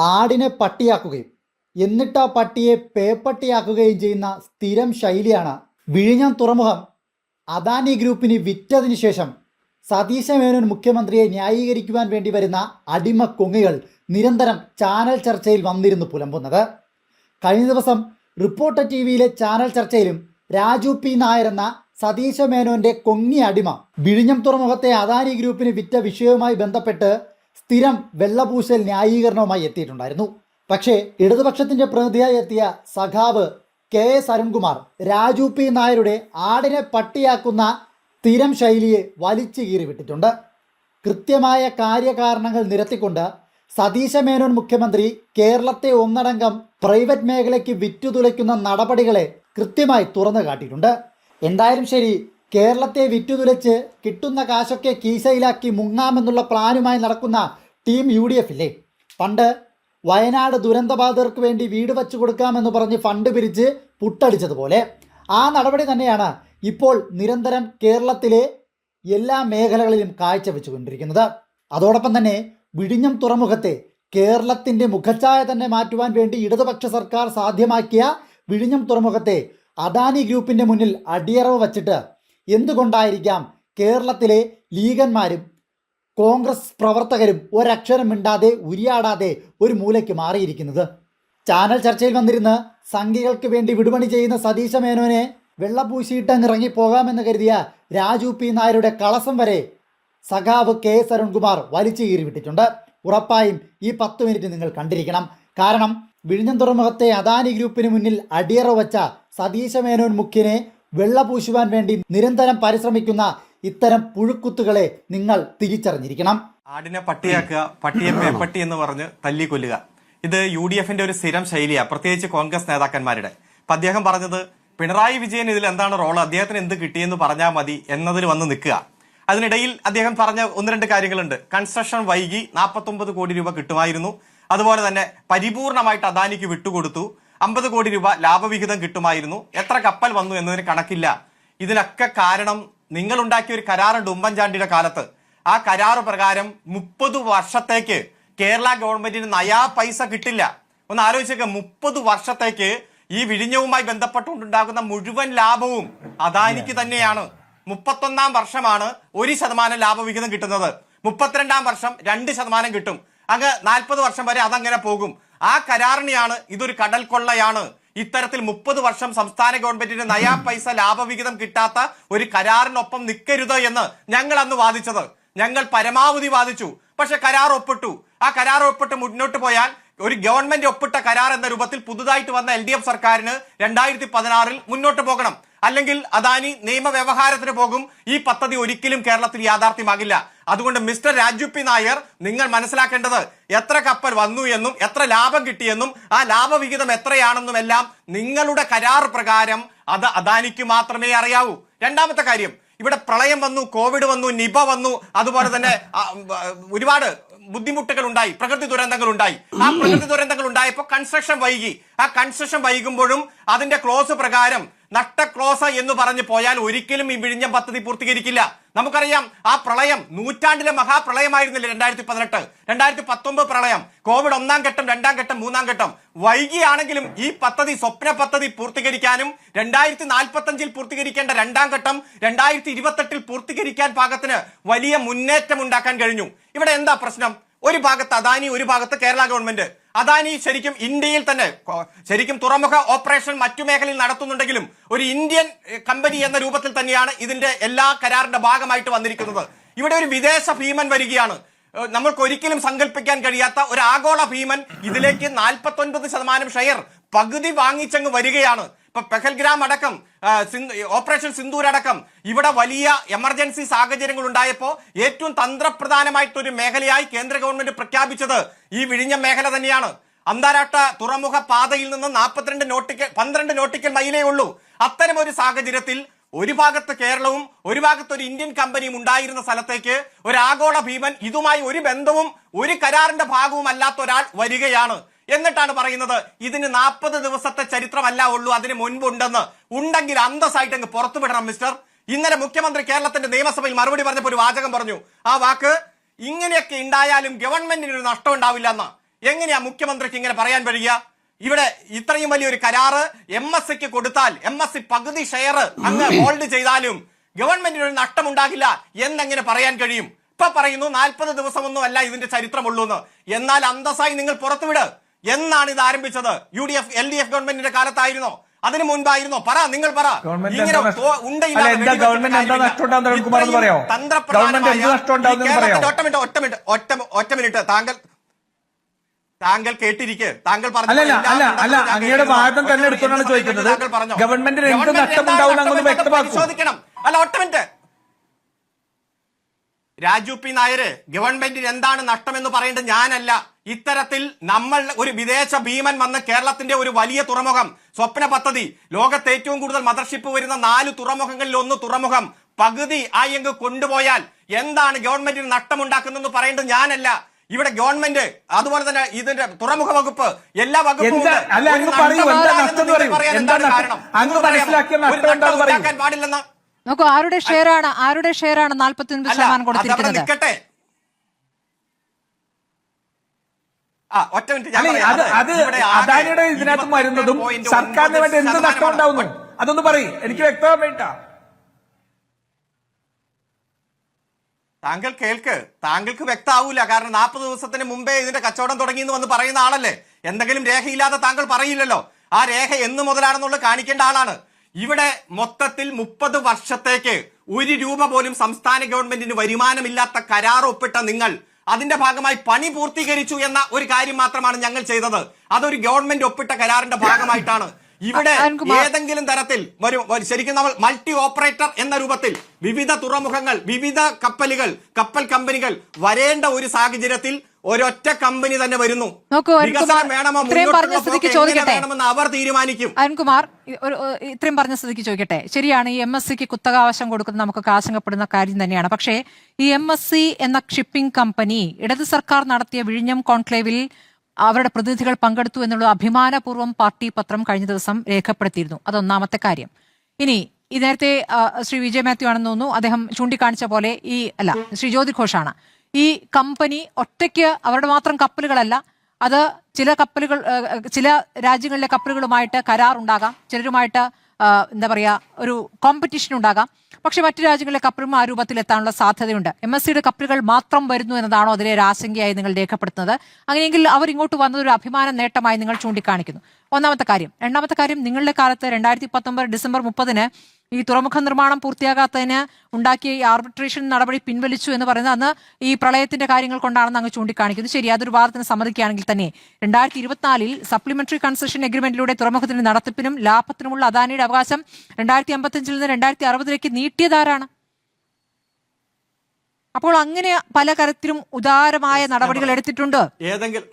ആടിനെ പട്ടിയാക്കുകയും എന്നിട്ട് ആ പട്ടിയെ പേപ്പട്ടിയാക്കുകയും ചെയ്യുന്ന സ്ഥിരം ശൈലിയാണ് വിഴിഞ്ഞം തുറമുഖം അദാനി ഗ്രൂപ്പിന് വിറ്റതിന് ശേഷം സതീശ മേനോൻ മുഖ്യമന്ത്രിയെ ന്യായീകരിക്കുവാൻ വേണ്ടി വരുന്ന അടിമ കൊങ്ങുകൾ നിരന്തരം ചാനൽ ചർച്ചയിൽ വന്നിരുന്നു പുലമ്പുന്നത്. കഴിഞ്ഞ ദിവസം റിപ്പോർട്ടർ ടി വിയിലെ ചാനൽ ചർച്ചയിലും രാജു പി നായർ എന്ന സതീശ മേനോന്റെ കൊങ്ങി അടിമ വിഴിഞ്ഞം തുറമുഖത്തെ അദാനി ഗ്രൂപ്പിന് വിറ്റ വിഷയവുമായി ബന്ധപ്പെട്ട് സ്ഥിരം വെള്ളപൂശൽ ന്യായീകരണവുമായി എത്തിയിട്ടുണ്ടായിരുന്നു. പക്ഷേ ഇടതുപക്ഷത്തിന്റെ പ്രതിനിധിയായി എത്തിയ സഖാവ് KS അരുൺകുമാർ രാജു പി നായരുടെ ആടിനെ പട്ടിയാക്കുന്ന സ്ഥിരം ശൈലിയെ വലിച്ചു കീറിവിട്ടിട്ടുണ്ട്. കൃത്യമായ കാര്യകാരണങ്ങൾ നിരത്തിക്കൊണ്ട് സതീശ മേനോൻ മുഖ്യമന്ത്രി കേരളത്തെ ഒന്നടങ്കം പ്രൈവറ്റ് മേഖലയ്ക്ക് വിറ്റുതുലയ്ക്കുന്ന നടപടികളെ കൃത്യമായി തുറന്നു കാട്ടിയിട്ടുണ്ട്. എന്തായാലും ശരി, കേരളത്തെ വിറ്റുതുലച്ച് കിട്ടുന്ന കാശൊക്കെ കീശയിലാക്കി മുങ്ങാമെന്നുള്ള പ്ലാനുമായി നടക്കുന്ന ടീം UDF ഇല്ലേ? പണ്ട് വയനാട് ദുരന്തബാധിതർക്ക് വേണ്ടി വീട് വച്ചു കൊടുക്കാമെന്ന് പറഞ്ഞ് ഫണ്ട് പിരിച്ച് പുട്ടടിച്ചതുപോലെ ആ നടപടി തന്നെയാണ് ഇപ്പോൾ നിരന്തരം കേരളത്തിലെ എല്ലാ മേഖലകളിലും കാഴ്ചവെച്ചുകൊണ്ടിരിക്കുന്നത്. അതോടൊപ്പം തന്നെ വിഴിഞ്ഞം തുറമുഖത്തെ കേരളത്തിൻ്റെ മുഖച്ഛായ തന്നെ മാറ്റുവാൻ വേണ്ടി ഇടതുപക്ഷ സർക്കാർ സാധ്യമാക്കിയ വിഴിഞ്ഞം തുറമുഖത്തെ അദാനി ഗ്രൂപ്പിൻ്റെ മുന്നിൽ അടിയറവ് വച്ചിട്ട് എന്തുകൊണ്ടായിരിക്കാം കേരളത്തിലെ ലീഗന്മാരും കോൺഗ്രസ് പ്രവർത്തകരും ഒരക്ഷരം മിണ്ടാതെ ഉരിയാടാതെ ഒരു മൂലയ്ക്ക് മാറിയിരിക്കുന്നത്? ചാനൽ ചർച്ചയിൽ വന്നിരുന്ന് സംഘികൾക്ക് വേണ്ടി വിടുപണി ചെയ്യുന്ന സതീശ മേനോനെ വെള്ളപൂശിയിട്ടങ്ങിറങ്ങി പോകാമെന്ന് കരുതിയ രാജു പി നായരുടെ കളസം വരെ സഖാവ് KS അരുൺകുമാർ വലിച്ചു കീറിവിട്ടിട്ടുണ്ട്. ഉറപ്പായും ഈ 10 മിനിറ്റ് നിങ്ങൾ കണ്ടിരിക്കണം. കാരണം വിഴിഞ്ഞം തുറമുഖത്തെ അദാനി ഗ്രൂപ്പിന് മുന്നിൽ അടിയറ വച്ച സതീശ മേനോൻ മുഖ്യനെ വെള്ളപൂശുവാൻ വേണ്ടി നിരന്തരം പരിശ്രമിക്കുന്ന ഇത്തരം പുഴുക്കുത്തുകളെ നിങ്ങൾ തിരിച്ചറിഞ്ഞിരിക്കണം. ആടിനെ പട്ടിയാക്കുക, പട്ടിയെ പേപ്പട്ടി എന്ന് പറഞ്ഞ് തല്ലിക്കൊല്ലുക, ഇത് UDFന്റെ ഒരു സ്ഥിരം ശൈലിയാണ്, പ്രത്യേകിച്ച് കോൺഗ്രസ് നേതാക്കന്മാരുടെ. അപ്പൊ അദ്ദേഹം പറഞ്ഞത് പിണറായി വിജയൻ ഇതിൽ എന്താണ് റോള്, അദ്ദേഹത്തിന് എന്ത് കിട്ടിയെന്ന് പറഞ്ഞാൽ മതി എന്നതിൽ വന്ന് നിൽക്കുക. അതിനിടയിൽ അദ്ദേഹം പറഞ്ഞ 1-2 കാര്യങ്ങളുണ്ട്. കൺസ്ട്രക്ഷൻ വൈകി 49 കോടി രൂപ കിട്ടുമായിരുന്നു, അതുപോലെ തന്നെ പരിപൂർണമായിട്ട് അദാനിക്ക് വിട്ടുകൊടുത്തു, 50 കോടി രൂപ ലാഭവിഹിതം കിട്ടുമായിരുന്നു, എത്ര കപ്പൽ വന്നു എന്നതിന് കണക്കില്ല. ഇതിനൊക്കെ കാരണം നിങ്ങൾ ഉണ്ടാക്കിയ ഒരു കരാറുണ്ട് ഉമ്മൻചാണ്ടിയുടെ കാലത്ത്. ആ കരാറ് പ്രകാരം 30 വർഷത്തേക്ക് കേരള ഗവൺമെന്റിന് നയാ പൈസ കിട്ടില്ല. ഒന്ന് ആലോചിച്ചേക്ക്, 30 വർഷത്തേക്ക് ഈ വിഴിഞ്ഞവുമായി ബന്ധപ്പെട്ടുണ്ടാകുന്ന മുഴുവൻ ലാഭവും അദാനിക്ക് തന്നെയാണ്. 31-ാം വർഷമാണ് 1% ലാഭവിഹിതം കിട്ടുന്നത്, 32-ാം വർഷം 2% കിട്ടും. അങ്ങ് 40 വർഷം വരെ അതങ്ങനെ പോകും. ആ കരാറിനെയാണ് ഇതൊരു കടൽ കൊള്ളയാണ്, ഇത്തരത്തിൽ 30 വർഷം സംസ്ഥാന ഗവൺമെന്റിന് നയാ പൈസ ലാഭവിഹിതം കിട്ടാത്ത ഒരു കരാറിനൊപ്പം നിൽക്കരുത് എന്ന് ഞങ്ങൾ അന്ന് വാദിച്ചത്. ഞങ്ങൾ പരമാവധി വാദിച്ചു. പക്ഷെ കരാർ ഒപ്പിട്ടു. ആ കരാർ ഒപ്പിട്ട് മുന്നോട്ട് പോയാൽ ഒരു ഗവൺമെന്റ് ഒപ്പിട്ട കരാർ എന്ന രൂപത്തിൽ പുതുതായിട്ട് വന്ന LDF സർക്കാരിന് 2016-ൽ മുന്നോട്ട് പോകണം. അല്ലെങ്കിൽ അദാനി നിയമവ്യവഹാരത്തിന് പോകും. ഈ പദ്ധതി ഒരിക്കലും കേരളത്തിൽ യാഥാർത്ഥ്യമാകില്ല. അതുകൊണ്ട് മിസ്റ്റർ രാജു പി നായർ, നിങ്ങൾ മനസ്സിലാക്കേണ്ടത് എത്ര കപ്പൽ വന്നു എന്നും എത്ര ലാഭം കിട്ടിയെന്നും ആ ലാഭവിഹിതം എത്രയാണെന്നും എല്ലാം നിങ്ങളുടെ കരാർ പ്രകാരം അത് അദാനിക്ക് മാത്രമേ അറിയാവൂ. രണ്ടാമത്തെ കാര്യം, ഇവിടെ പ്രളയം വന്നു, കോവിഡ് വന്നു, നിപ വന്നു, അതുപോലെ തന്നെ ഒരുപാട് ബുദ്ധിമുട്ടുകൾ ഉണ്ടായി, പ്രകൃതി ദുരന്തങ്ങൾ ഉണ്ടായി. ആ പ്രകൃതി ദുരന്തങ്ങൾ ഉണ്ടായപ്പോൾ കൺസ്ട്രക്ഷൻ വൈകി. ആ കൺസ്ട്രക്ഷൻ വൈകുമ്പോഴും അതിന്റെ ക്ലോസ് പ്രകാരം നഷ്ട ക്ലോസ് എന്ന് പറഞ്ഞു പോയാൽ ഒരിക്കലും ഈ വിഴിഞ്ഞം പദ്ധതി പൂർത്തീകരിക്കില്ല. നമുക്കറിയാം, ആ പ്രളയം നൂറ്റാണ്ടിലെ മഹാപ്രളയമായിരുന്നില്ല 2018, 2019 പ്രളയം, കോവിഡ് 1-ാം ഘട്ടം, 2-ാം ഘട്ടം, 3-ാം ഘട്ടം. വൈകിയാണെങ്കിലും ഈ പദ്ധതി, സ്വപ്ന പദ്ധതി പൂർത്തീകരിക്കാനും 2045-ൽ പൂർത്തീകരിക്കേണ്ട 2-ാം ഘട്ടം 2028-ൽ പൂർത്തീകരിക്കാൻ പാകത്തിന് വലിയ മുന്നേറ്റം ഉണ്ടാക്കാൻ കഴിഞ്ഞു. ഇവിടെ എന്താ പ്രശ്നം? ഒരു ഭാഗത്ത് അദാനി, ഒരു ഭാഗത്ത് കേരള ഗവൺമെന്റ്. അദാനി ശരിക്കും ഇന്ത്യയിൽ തന്നെ ശരിക്കും തുറമുഖ ഓപ്പറേഷൻ മറ്റു മേഖലയിൽ നടത്തുന്നുണ്ടെങ്കിലും ഒരു ഇന്ത്യൻ കമ്പനി എന്ന രൂപത്തിൽ തന്നെയാണ് ഇതിന്റെ എല്ലാ കരാറിന്റെ ഭാഗമായിട്ട് വന്നിരിക്കുന്നത്. ഇവിടെ ഒരു വിദേശ ഭീമൻ വരികയാണ്. നമ്മൾക്ക് ഒരിക്കലും സങ്കല്പിക്കാൻ കഴിയാത്ത ഒരു ആഗോള ഭീമൻ ഇതിലേക്ക് 49% ഷെയർ പകുതി വാങ്ങിച്ചങ്ങ് വരികയാണ്. ഇപ്പൊ പെഹൽഗ്രാം അടക്കം, ഓപ്പറേഷൻ സിന്ദൂർ അടക്കം ഇവിടെ വലിയ എമർജൻസി സാഹചര്യങ്ങൾ ഉണ്ടായപ്പോൾ ഏറ്റവും തന്ത്രപ്രധാനമായിട്ടൊരു മേഖലയായി കേന്ദ്ര ഗവൺമെന്റ് പ്രഖ്യാപിച്ചത് ഈ വിഴിഞ്ഞം മേഖല തന്നെയാണ്. അന്താരാഷ്ട്ര തുറമുഖ പാതയിൽ നിന്ന് 12 നോട്ടിക്കൽ മൈലേ ഉള്ളൂ. അത്തരം ഒരു സാഹചര്യത്തിൽ ഒരു ഭാഗത്ത് കേരളവും ഒരു ഭാഗത്ത് ഒരു ഇന്ത്യൻ കമ്പനിയും ഉണ്ടായിരുന്ന സ്ഥലത്തേക്ക് ഒരു ആഗോള ഭീമൻ, ഇതുമായി ഒരു ബന്ധവും ഒരു കരാറിന്റെ ഭാഗവും അല്ലാത്ത ഒരാൾ വരികയാണ്. എന്നിട്ടാണ് പറയുന്നത് ഇതിന് 40 ദിവസത്തെ ചരിത്രമല്ല ഉള്ളൂ, അതിന് മുൻപുണ്ടെന്ന്. ഉണ്ടെങ്കിൽ അന്തസ്സായിട്ട് അങ്ങ് പുറത്തുവിടണം മിസ്റ്റർ. ഇന്നലെ മുഖ്യമന്ത്രി കേരളത്തിന്റെ നിയമസഭയിൽ മറുപടി പറഞ്ഞപ്പോൾ ഒരു വാചകം പറഞ്ഞു. ആ വാക്ക്, ഇങ്ങനെയൊക്കെ ഉണ്ടായാലും ഗവൺമെന്റിന് ഒരു നഷ്ടം ഉണ്ടാവില്ല എന്ന. എങ്ങനെയാ മുഖ്യമന്ത്രിക്ക് ഇങ്ങനെ പറയാൻ കഴിയുക? ഇവിടെ ഇത്രയും വലിയൊരു കരാറ് MSCക്ക് കൊടുത്താൽ MSC പകുതി ഷെയർ അങ്ങ് ഹോൾഡ് ചെയ്താലും ഗവൺമെന്റിന് ഒരു നഷ്ടം ഉണ്ടാകില്ല എന്നെങ്ങനെ പറയാൻ കഴിയും? ഇപ്പൊ പറയുന്നു 40 ദിവസമൊന്നും അല്ല ഇതിന്റെ ചരിത്രമുള്ളൂ എന്ന്. എന്നാൽ അന്തസ്സായി നിങ്ങൾ പുറത്തുവിട്. എന്നാണ് ഇത് ആരംഭിച്ചത്? UDF LDF ഗവൺമെന്റിന്റെ കാലത്തായിരുന്നോ? അതിനു മുൻപായിരുന്നോ? പറ, നിങ്ങൾ പറ. ഒറ്റ മിനിറ്റ് താങ്കൾ കേട്ടിരിക്കെ. താങ്കൾ അങ്ങയുടെ വാദം തന്നെ എടുത്തോണ്ടാണ് ചോദിക്കുന്നത്. ഗവൺമെന്റിന് എന്ത് നഷ്ടമുണ്ടാവും പരിശോധിക്കണം. അല്ല, ഒറ്റ മിനിറ്റ്. രാജു പി നായര്, ഗവൺമെന്റിന് എന്താണ് നഷ്ടമെന്ന് പറയേണ്ടത് ഞാനല്ല. ഇത്തരത്തിൽ നമ്മൾ ഒരു വിദേശ ഭീമൻ വന്ന് കേരളത്തിന്റെ ഒരു വലിയ തുറമുഖം സ്വപ്ന പദ്ധതി, ലോകത്ത് ഏറ്റവും കൂടുതൽ മദർഷിപ്പ് വരുന്ന 4 തുറമുഖങ്ങളിൽ 1 തുറമുഖം പകുതി ആയെങ്കിൽ കൊണ്ടുപോയാൽ എന്താണ് ഗവൺമെന്റിന് നഷ്ടമുണ്ടാക്കുന്നതെന്ന് പറയേണ്ടത് ഞാനല്ല. ഇവിടെ ഗവൺമെന്റ്, അതുപോലെ തന്നെ ഇതിന്റെ തുറമുഖ വകുപ്പ്, എല്ലാ വകുപ്പും പാടില്ലെന്ന് നോക്കൂ. ആരുടെ ഷെയറാണ് 49% കൊടുത്തിരിക്കുന്നത്? നിൽക്കട്ടെ, ഒറ്റ മിനിറ്റ്. അദാനിയുടെ ഇതിനകത്ത് വരുന്നതും സർക്കാരിന് വേണ്ടി എന്ത് നഷ്ടം ഉണ്ടാവുന്നു അതൊന്ന് പറയും, എനിക്ക് വ്യക്തമാൻ വേണ്ട. താങ്കൾ കേൾക്ക്. താങ്കൾക്ക് വ്യക്തമാവൂല. കാരണം 40 ദിവസത്തിന് മുമ്പേ ഇതിന്റെ കച്ചവടം തുടങ്ങി എന്ന് വന്ന് പറയുന്ന ആളല്ലേ. എന്തെങ്കിലും രേഖയില്ലാതെ താങ്കൾ പറയില്ലല്ലോ. ആ രേഖ എന്ന് മുതലാണെന്നുള്ളത് കാണിക്കേണ്ട ആളാണ്. ഇവിടെ മൊത്തത്തിൽ 30 വർഷത്തേക്ക് 1 രൂപ പോലും സംസ്ഥാന ഗവൺമെന്റിന് വരുമാനമില്ലാത്ത കരാർ ഒപ്പിട്ട നിങ്ങൾ അതിന്റെ ഭാഗമായി പണി പൂർത്തീകരിച്ചു എന്ന ഒരു കാര്യം മാത്രമാണ് ഞങ്ങൾ ചെയ്തത്. അതൊരു ഗവൺമെന്റ് ഒപ്പിട്ട കരാറിന്റെ ഭാഗമായിട്ടാണ്. ഇവിടെ ഏതെങ്കിലും തരത്തിൽ ശരിക്കും നമ്മൾ മൾട്ടി ഓപ്പറേറ്റർ എന്ന രൂപത്തിൽ വിവിധ തുറമുഖങ്ങൾ, വിവിധ കപ്പലുകൾ, കപ്പൽ കമ്പനികൾ വരേണ്ട ഒരു സാഹചര്യത്തിൽ ഒരൊറ്റ കമ്പനി തന്നെ വരുന്നു. വികസനം വേണമോ വേണമെന്ന് അവർ തീരുമാനിക്കും. അരുൺകുമാർ, ഇത്രയും പറഞ്ഞ സ്ഥിതിക്ക് ചോദിക്കട്ടെ. ശരിയാണ്, ഈ MSCക്ക് കുത്തകാവകാശം കൊടുക്കുന്നത് നമുക്കൊക്കെ ആശങ്കപ്പെടുന്ന കാര്യം തന്നെയാണ്. പക്ഷേ ഈ MSC എന്ന ഷിപ്പിംഗ് കമ്പനി ഇടത് സർക്കാർ നടത്തിയ വിഴിഞ്ഞം കോൺക്ലേവിൽ അവരുടെ പ്രതിനിധികൾ പങ്കെടുത്തു എന്നുള്ളത് അഭിമാനപൂർവ്വം പാർട്ടി പത്രം കഴിഞ്ഞ ദിവസം രേഖപ്പെടുത്തിയിരുന്നു. അതൊന്നാമത്തെ കാര്യം. ഇനി ഈ നേരത്തെ ശ്രീ വിജയ് മാത്യു ആണെന്ന് തോന്നുന്നു, അദ്ദേഹം ചൂണ്ടിക്കാണിച്ച പോലെ ശ്രീ ജ്യോതി ഘോഷാണ്. ഈ കമ്പനി ഒറ്റയ്ക്ക് അവരുടെ മാത്രം കപ്പലുകളല്ല, അത് ചില രാജ്യങ്ങളിലെ കപ്പലുകളുമായിട്ട് കരാർ ഉണ്ടാകാം, ചിലരുമായിട്ട് ഒരു കോമ്പറ്റീഷൻ ഉണ്ടാകാം. പക്ഷെ മറ്റു രാജ്യങ്ങളിലെ കപ്പലും ആ രൂപത്തിൽ എത്താനുള്ള സാധ്യതയുണ്ട്. MSCയുടെ കപ്പലുകൾ മാത്രം വരുന്നു എന്നതാണോ അതിലെ ഒരു ആശങ്കയായി നിങ്ങൾ രേഖപ്പെടുത്തുന്നത്? അങ്ങനെയെങ്കിൽ അവർ ഇങ്ങോട്ട് വന്നത് ഒരു അഭിമാന നേട്ടമായി നിങ്ങൾ ചൂണ്ടിക്കാണിക്കുന്നു. ഒന്നാമത്തെ കാര്യം. രണ്ടാമത്തെ കാര്യം, നിങ്ങളുടെ കാലത്ത് 2019 ഡിസംബർ 30 ഈ തുറമുഖ നിർമ്മാണം പൂർത്തിയാകാത്തതിന് ഉണ്ടാക്കിയ ഈ ആർബിട്രേഷൻ നടപടി പിൻവലിച്ചു എന്ന് പറയുന്നത് അന്ന് ഈ പ്രളയത്തിന്റെ കാര്യങ്ങൾ കൊണ്ടാണെന്ന് അങ്ങ് ചൂണ്ടിക്കാണിക്കുന്നു. ശരി, അതൊരു വാദത്തിന് സമ്മതിക്കുകയാണെങ്കിൽ തന്നെ 2024 സപ്ലിമെന്ററി കൺസെഷൻ എഗ്രിമെന്റിലൂടെ തുറമുഖത്തിന്റെ നടത്തിപ്പിനും ലാഭത്തിനുമുള്ള അദാനിയുടെ അവകാശം 2055 നിന്ന് 2060 നീട്ടിയതാരാണ്? അപ്പോൾ അങ്ങനെ പല തരത്തിലും ഉദാരമായ നടപടികൾ എടുത്തിട്ടുണ്ട്. ഏതെങ്കിലും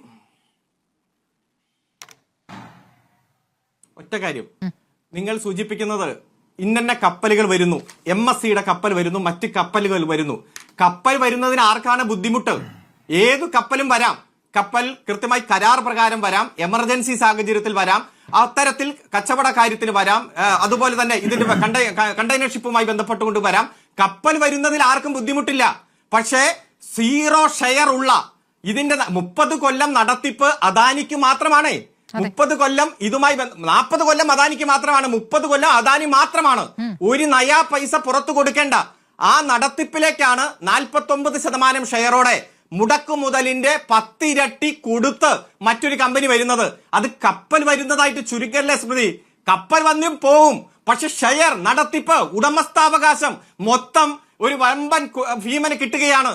ഒറ്റ കാര്യം നിങ്ങൾ സൂചിപ്പിക്കുന്നത്, ഇന്ന കപ്പലുകൾ വരുന്നു, MSCയുടെ കപ്പൽ വരുന്നു, മറ്റ് കപ്പലുകൾ വരുന്നു. കപ്പൽ വരുന്നതിന് ആർക്കാണ് ബുദ്ധിമുട്ട്? ഏതു കപ്പലും വരാം. കപ്പൽ കൃത്യമായി കരാർ പ്രകാരം വരാം, എമർജൻസി സാഹചര്യത്തിൽ വരാം, അത്തരത്തിൽ കച്ചവട കാര്യത്തിന് വരാം, അതുപോലെ തന്നെ ഇതിന്റെ കണ്ടെയ്നർ ഷിപ്പുമായി ബന്ധപ്പെട്ടുകൊണ്ട് വരാം. കപ്പൽ വരുന്നതിൽ ആർക്കും ബുദ്ധിമുട്ടില്ല. പക്ഷേ 0 ഷെയർ ഉള്ള ഇതിന്റെ 30 കൊല്ലം നടത്തിപ്പ് അദാനിക്ക് മാത്രമാണ്. 30 കൊല്ലം ഇതുമായി 40 കൊല്ലം അദാനിക്ക് മാത്രമാണ്. 30 കൊല്ലം അദാനി മാത്രമാണ്. ഒരു നയാ പൈസ പുറത്തു കൊടുക്കേണ്ട. ആ നടത്തിപ്പിലേക്കാണ് 49% ഷെയറോടെ മുടക്കുമുതലിന്റെ 10 ഇരട്ടി കൊടുത്ത് മറ്റൊരു കമ്പനി വരുന്നത്. അത് കപ്പൽ വരുന്നതായിട്ട് ചുരുക്കല്ലേ സ്മൃതി. കപ്പൽ വന്നും പോവും, പക്ഷെ ഷെയർ, നടത്തിപ്പ്, ഉടമസ്ഥാവകാശം മൊത്തം ഒരു വമ്പൻ ഭീമന് കിട്ടുകയാണ്.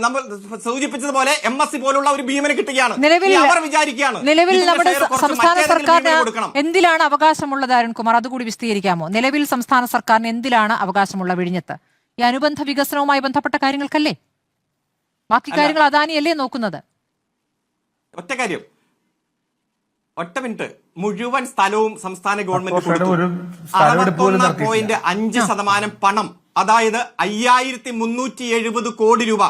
നമ്മൾ സൂചിപ്പിച്ചതുപോലെ MSC പോലുള്ള ഒരു ഭീമന് കിട്ടുകയാണ്. അവർ വിചാരിക്കുകയാണ് നിലവിൽ നമ്മുടെ സംസ്ഥാന സർക്കാരിന് എന്തിലാണ് അവകാശമുള്ളത്? അരുൺകുമാർ, അതുകൂടി വിശദീകരിക്കാമോ? നിലവിൽ സംസ്ഥാന സർക്കാരിന് എന്തിലാണ് അവകാശമുള്ള വിഴിഞ്ഞത്ത്? ഈ അനുബന്ധ വികസനവുമായി ബന്ധപ്പെട്ട കാര്യങ്ങൾക്കല്ലേ? ബാക്കി കാര്യങ്ങൾ അദാനിയല്ലേ നോക്കുന്നത്? ഒറ്റ മിനിറ്റ്. മുഴുവൻ സ്ഥലവും സംസ്ഥാന ഗവൺമെന്റ് കൊടുത്തു. 61.5% പണം, അതായത് 5370 കോടി രൂപ.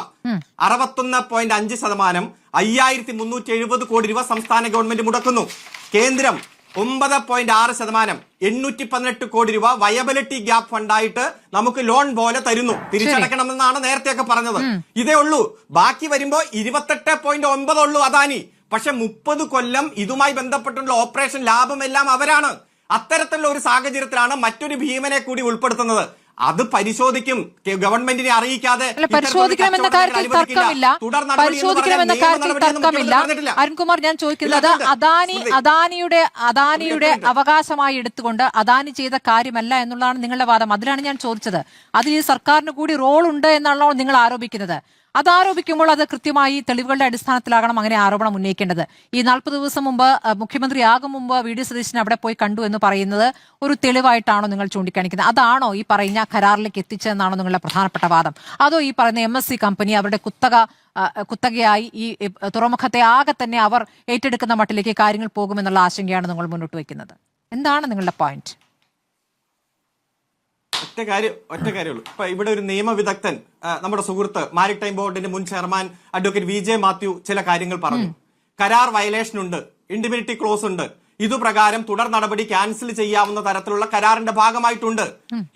61.5% 5370 കോടി രൂപ സംസ്ഥാന ഗവൺമെന്റ് മുടക്കുന്നു. കേന്ദ്രം 9.6% 818 കോടി രൂപ വയബിലിറ്റി ഗ്യാപ്പ് ഫണ്ടായിട്ട് നമുക്ക് ലോൺ പോലെ തരുന്നു. തിരിച്ചടക്കണമെന്നാണ് നേരത്തെയൊക്കെ പറഞ്ഞത്. ഇതേ ഉള്ളൂ. ബാക്കി വരുമ്പോ 28.9 ഉള്ളൂ അദാനി. പക്ഷെ 30 കൊല്ലം ഇതുമായി ബന്ധപ്പെട്ടുള്ള ഓപ്പറേഷൻ ലാഭം എല്ലാം അവരാണ്. അത്തരത്തിലുള്ള ഒരു സാഹചര്യത്തിലാണ് മറ്റൊരു ഭീമനെ കൂടി ഉൾപ്പെടുത്തുന്നത്. അത് പരിശോധിക്കും. ഗവൺമെന്റിനെ അറിയിക്കാതെ പരിശോധിക്കണമെന്ന കാര്യത്തിൽ തർക്കമില്ല. പരിശോധിക്കണമെന്ന കാര്യത്തിൽ തർക്കമില്ല. അരുൺകുമാർ, ഞാൻ ചോദിക്കുന്നത് അദാനിയുടെ അവകാശമായി എടുത്തുകൊണ്ട് അദാനി ചെയ്ത കാര്യമല്ല എന്നുള്ളതാണ് നിങ്ങളുടെ വാദം. അതിലാണ് ഞാൻ ചോദിച്ചത്. അതിൽ ഈ സർക്കാരിന് കൂടി റോൾ ഉണ്ട് എന്നാണല്ലോ നിങ്ങൾ ആരോപിക്കുന്നത്. അത് ആരോപിക്കുമ്പോൾ അത് കൃത്യമായി തെളിവുകളുടെ അടിസ്ഥാനത്തിലാകണം അങ്ങനെ ആരോപണം ഉന്നയിക്കേണ്ടത്. ഈ 40 ദിവസം മുമ്പ് മുഖ്യമന്ത്രിയാകും മുമ്പ് വി ഡി സതീശൻ അവിടെ പോയി കണ്ടു എന്ന് പറയുന്നത് ഒരു തെളിവായിട്ടാണോ നിങ്ങൾ ചൂണ്ടിക്കാണിക്കുന്നത്? അതാണോ ഈ പറയുന്ന കരാറിലേക്ക് എത്തിച്ചതെന്നാണോ നിങ്ങളുടെ പ്രധാനപ്പെട്ട വാദം? അതോ ഈ പറയുന്ന MSC കമ്പനി അവരുടെ കുത്തകയായി ഈ തുറമുഖത്തെ ആകെ തന്നെ അവർ ഏറ്റെടുക്കുന്ന മട്ടിലേക്ക് കാര്യങ്ങൾ പോകുമെന്നുള്ള ആശങ്കയാണ് നിങ്ങൾ മുന്നോട്ട് വയ്ക്കുന്നത്? എന്താണ് നിങ്ങളുടെ പോയിന്റ്? ഒറ്റ കാര്യമുള്ളൂ. ഇപ്പൊ ഇവിടെ ഒരു നിയമവിദഗ്ധൻ, നമ്മുടെ സുഹൃത്ത് മാരിടൈം ബോർഡിന്റെ മുൻ ചെയർമാൻ അഡ്വക്കേറ്റ് VJ മാത്യു ചില കാര്യങ്ങൾ പറഞ്ഞു. കരാർ വയലേഷൻ ഉണ്ട്, ഇൻഡിമിനിറ്റി ക്ലോസ് ഉണ്ട്, ഇതുപ്രകാരം തുടർ നടപടി ക്യാൻസൽ ചെയ്യാവുന്ന തരത്തിലുള്ള കരാറിന്റെ ഭാഗമായിട്ടുണ്ട്.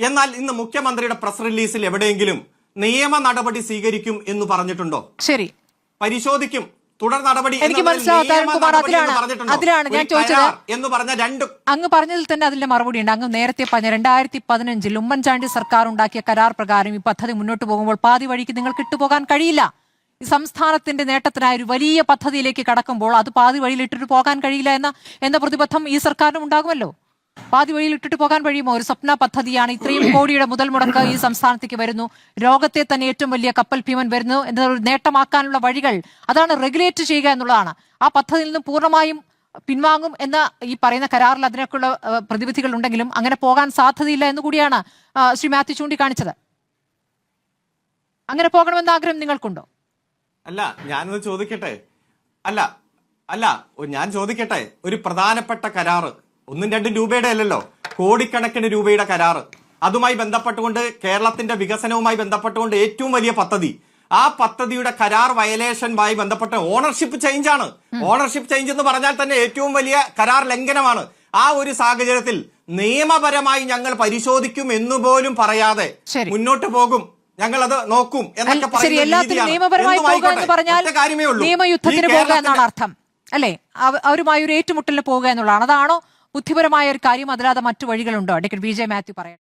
എന്നാൽ ഇന്ന് മുഖ്യമന്ത്രിയുടെ പ്രസ് റിലീസിൽ എവിടെയെങ്കിലും നിയമ നടപടി സ്വീകരിക്കും എന്ന് പറഞ്ഞിട്ടുണ്ടോ? ശരി, പരിശോധിക്കും, തുടർ നടപടി എനിക്ക് മനസ്സിലാവും. അതിലാണ് ഞാൻ ചോദിച്ചത്. എന്ന് പറഞ്ഞ അങ്ങ് പറഞ്ഞതിൽ തന്നെ അതിന്റെ മറുപടി ഉണ്ട്. അങ്ങ് നേരത്തെ പറഞ്ഞ 2015 ഉമ്മൻചാണ്ടി സർക്കാർ ഉണ്ടാക്കിയ കരാർ പ്രകാരം ഈ പദ്ധതി മുന്നോട്ട് പോകുമ്പോൾ പാതി വഴിക്ക് നിങ്ങൾക്ക് ഇട്ടുപോകാൻ കഴിയില്ല. ഈ സംസ്ഥാനത്തിന്റെ നേട്ടത്തിനായ ഒരു വലിയ പദ്ധതിയിലേക്ക് കടക്കുമ്പോൾ അത് പാതി വഴിയിൽ ഇട്ടിട്ട് പോകാൻ കഴിയില്ല എന്ന പ്രതിബദ്ധം ഈ സർക്കാരിനും ഉണ്ടാകുമല്ലോ. പാതി വഴിയിൽ ഇട്ടിട്ട് പോകാൻ കഴിയുമോ? ഒരു സ്വപ്ന പദ്ധതിയാണ്. ഇത്രയും കോടിയുടെ മുതൽ മുടക്ക് ഈ സംസ്ഥാനത്തേക്ക് വരുന്നു. ലോകത്തെ തന്നെ ഏറ്റവും വലിയ കപ്പൽ ഭീമൻ വരുന്നു എന്നൊരു നേട്ടമാക്കാനുള്ള വഴികൾ അതാണ് റെഗുലേറ്റ് ചെയ്യുക എന്നുള്ളതാണ്. ആ പദ്ധതിയിൽ നിന്ന് പൂർണ്ണമായും പിൻവാങ്ങും എന്ന ഈ പറയുന്ന കരാറിൽ അതിനൊക്കെയുള്ള പ്രതിവിധികൾ ഉണ്ടെങ്കിലും അങ്ങനെ പോകാൻ സാധ്യതയില്ല എന്ന് കൂടിയാണ് ശ്രീ മാത്യു ചൂണ്ടിക്കാണിച്ചത്. അങ്ങനെ പോകണമെന്ന ആഗ്രഹം നിങ്ങൾക്കുണ്ടോ? അല്ല, ഞാനത് ചോദിക്കട്ടെ. ഞാൻ ചോദിക്കട്ടെ, ഒരു പ്രധാനപ്പെട്ട കരാറ് 1-2 രൂപയുടെ അല്ലല്ലോ, കോടിക്കണക്കിന് രൂപയുടെ കരാറ്, അതുമായി ബന്ധപ്പെട്ടുകൊണ്ട് കേരളത്തിന്റെ വികസനവുമായി ബന്ധപ്പെട്ടുകൊണ്ട് ഏറ്റവും വലിയ പദ്ധതി, ആ പദ്ധതിയുടെ കരാർ വയലേഷനുമായി ബന്ധപ്പെട്ട ഓണർഷിപ്പ് ചേഞ്ച് ആണ്. ഓണർഷിപ്പ് ചേഞ്ച് എന്ന് പറഞ്ഞാൽ തന്നെ ഏറ്റവും വലിയ കരാർ ലംഘനമാണ്. ആ ഒരു സാഹചര്യത്തിൽ നിയമപരമായി ഞങ്ങൾ പരിശോധിക്കും എന്നുപോലും പറയാതെ മുന്നോട്ട് പോകും, ഞങ്ങൾ അത് നോക്കും എന്നൊക്കെ നിയമയുദ്ധത്തിന് പോകുക എന്നാണ് അർത്ഥം അല്ലേ? അവരുമായി ഒരു ഏറ്റുമുട്ടലിന് പോകുക എന്നുള്ളതാണ്. അതാണോ ബുദ്ധിപരമായ ഒരു കാര്യം? അതിലാതെ മറ്റു വഴികളുണ്ടോ? അഡ്വക്കേറ്റ് VJ മാത്യു പറയാം.